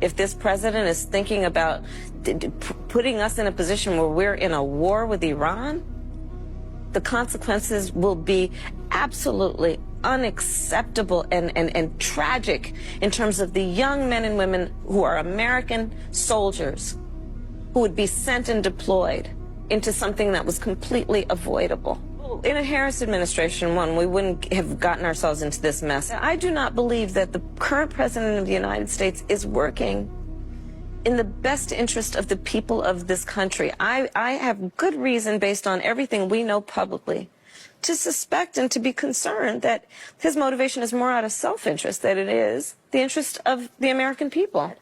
if this president is thinking about putting us in a position where we're in a war with Iran, the consequences will be absolutely unacceptable and tragic in terms of the young men and women who are American soldiers who would be sent and deployed into something that was completely avoidable. In a Harris administration, we wouldn't have gotten ourselves into this mess. I do not believe that the current president of the United States is working in the best interest of the people of this country. I have good reason, based on everything we know publicly, to suspect and to be concerned that his motivation is more out of self-interest than it is the interest of the American people.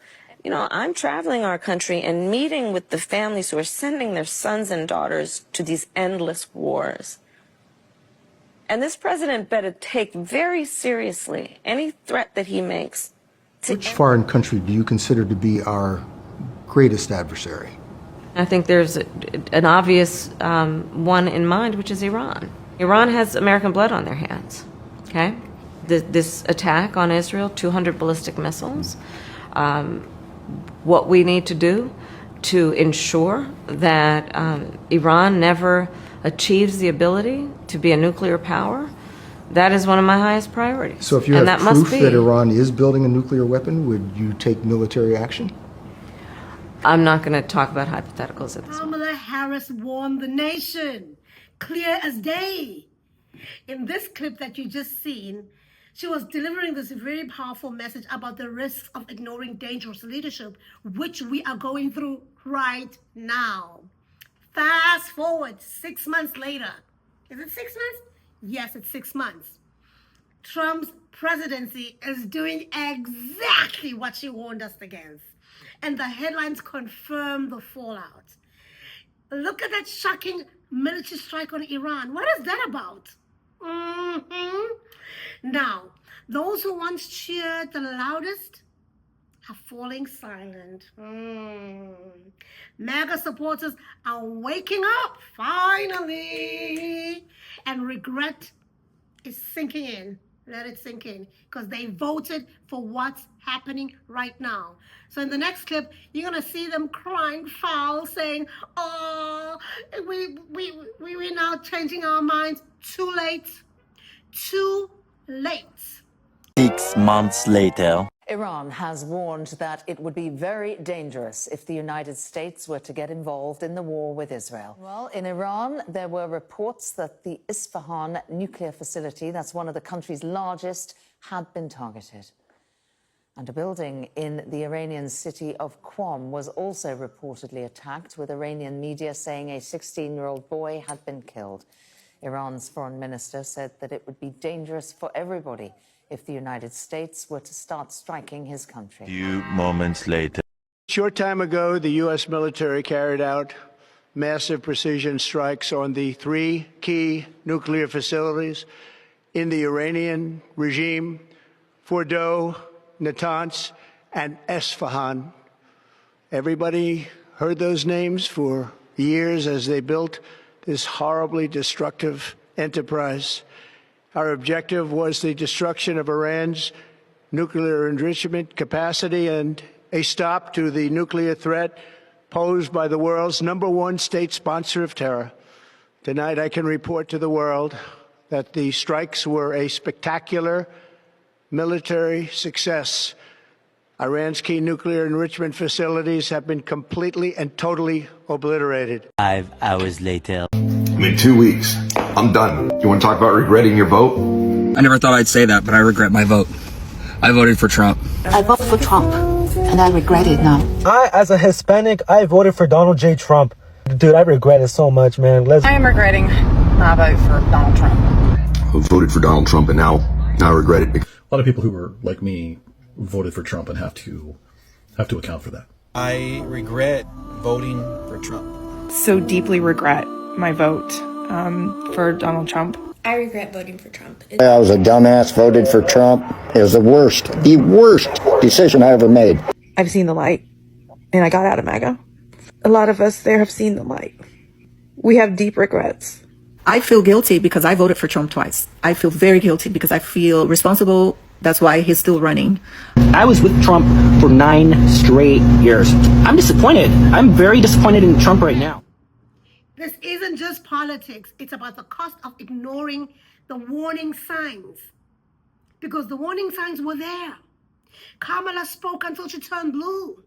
You know, I'm traveling our country and meeting with the families who are sending their sons and daughters to these endless wars. And this president better take very seriously any threat that he makes. Which foreign country do you consider to be our greatest adversary? I think there's an obvious one in mind, which is Iran. Iran has American blood on their hands, okay? This attack on Israel, 200 ballistic missiles. What we need to do to ensure that Iran never achieves the ability to be a nuclear power, that is one of my highest priorities. So if you have proof that Iran is building a nuclear weapon, would you take military action? I'm not going to talk about hypotheticals at this point. Kamala Harris warned the nation, clear as day. In this clip that you just seen, she was delivering this very powerful message about the risks of ignoring dangerous leadership, which we are going through right now. Fast forward 6 months later. Is it 6 months? Yes, it's 6 months. Trump's presidency is doing exactly what she warned us against. And the headlines confirm the fallout. Look at that shocking military strike on Iran. What is that about? Now, those who once cheered the loudest are falling silent. MAGA supporters are waking up, finally. And regret is sinking in. Let it sink in, because they voted for what's happening right now. So in the next clip, you're gonna see them crying foul, saying, "Oh, we're now changing our minds." Too late. Too late. 6 months later. Iran has warned that it would be very dangerous if the United States were to get involved in the war with Israel. Well, in Iran, there were reports that the Isfahan nuclear facility, that's one of the country's largest, had been targeted. And a building in the Iranian city of Qom was also reportedly attacked, with Iranian media saying a 16-year-old boy had been killed. Iran's foreign minister said that it would be dangerous for everybody if the United States were to start striking his country. A few moments later. A short time ago, the U.S. military carried out massive precision strikes on the 3 key nuclear facilities in the Iranian regime: Fordow, Natanz, and Esfahan. Everybody heard those names for years as they built this horribly destructive enterprise. Our objective was the destruction of Iran's nuclear enrichment capacity and a stop to the nuclear threat posed by the world's #1 state sponsor of terror. Tonight, I can report to the world that the strikes were a spectacular military success. Iran's key nuclear enrichment facilities have been completely and totally obliterated. 5 hours later. In 2 weeks, I'm done. You want to talk about regretting your vote? I never thought I'd say that, but I regret my vote. I voted for Trump. I voted for Trump, and I regret it now. As a Hispanic, I voted for Donald J. Trump. Dude, I regret it so much, man. I am regretting my vote for Donald Trump. I voted for Donald Trump, and now I regret it. A lot of people who were like me voted for Trump and have to account for that. I regret voting for Trump. So deeply regret my vote for Donald Trump. I regret voting for Trump. I was a dumbass, voted for Trump. It was the worst decision I ever made. I've seen the light, and I got out of MAGA. A lot of us there have seen the light. We have deep regrets. I feel guilty because I voted for Trump twice. I feel very guilty because I feel responsible That's why he's still running. I was with Trump for 9 straight years. I'm disappointed. I'm very disappointed in Trump right now. This isn't just politics. It's about the cost of ignoring the warning signs. Because the warning signs were there. Kamala spoke until she turned blue.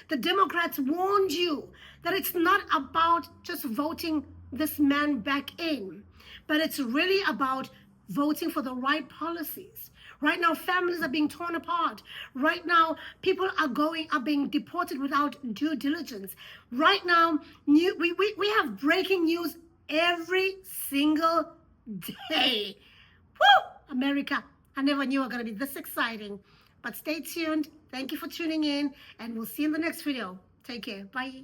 The Democrats warned you that it's not about just voting this man back in, but it's really about voting for the right policies. Right now, families are being torn apart. Right now, people are being deported without due diligence. Right now, we have breaking news every single day. Woo! America, I never knew it was going to be this exciting. But stay tuned. Thank you for tuning in, and we'll see you in the next video. Take care. Bye.